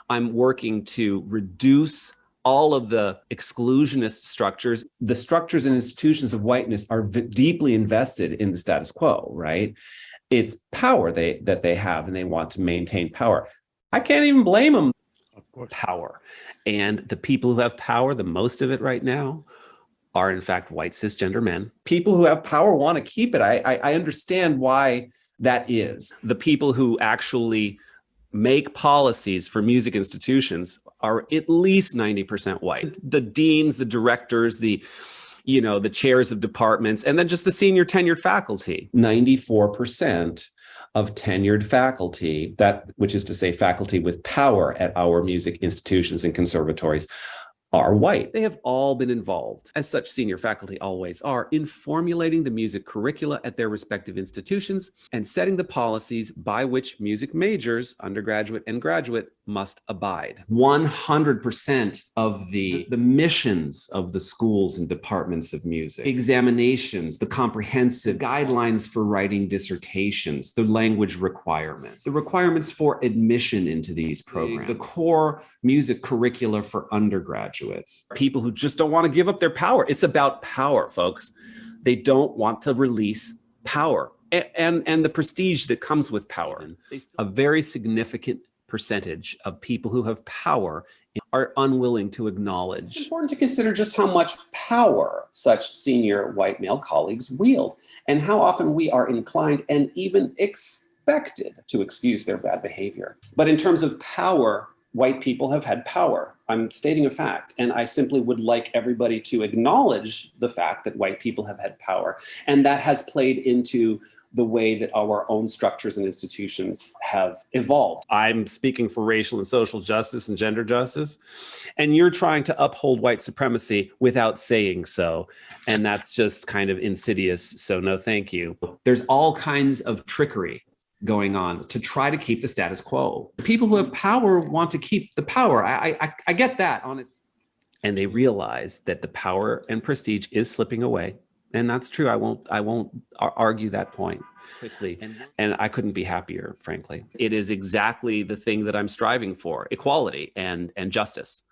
I'm working to reduce all of the exclusionist structures. The structures and institutions of whiteness are deeply invested in the status quo, right? It's power that they have, and they want to maintain power. I can't even blame them. Of course. Power. And the people who have power, the most of it right now, are in fact white cisgender men. People who have power want to keep it. I understand why that is. The people who actually make policies for music institutions are at least 90% white. The deans, the directors, the chairs of departments, and then just the senior tenured faculty. 94% of tenured faculty, which is to say faculty with power at our music institutions and conservatories, are white. They have all been involved, as such senior faculty always are, in formulating the music curricula at their respective institutions and setting the policies by which music majors, undergraduate and graduate, must abide. 100% of the missions of the schools and departments of music, examinations, the comprehensive guidelines for writing dissertations, the language requirements, the requirements for admission into these programs, the core music curricula for undergraduates, people who just don't want to give up their power. It's about power, folks. They don't want to release power and the prestige that comes with power. A very significant percentage of people who have power are unwilling to acknowledge. It's important to consider just how much power such senior white male colleagues wield, and how often we are inclined and even expected to excuse their bad behavior. But in terms of power, white people have had power. I'm stating a fact, and I simply would like everybody to acknowledge the fact that white people have had power, and that has played into the way that our own structures and institutions have evolved. I'm speaking for racial and social justice and gender justice, and you're trying to uphold white supremacy without saying so, and that's just kind of insidious, so no thank you. There's all kinds of trickery going on to try to keep the status quo. People who have power want to keep the power. I get that on its, and they realize that the power and prestige is slipping away. And that's true. I won't argue that point quickly. And I couldn't be happier, frankly. It is exactly the thing that I'm striving for: equality and justice.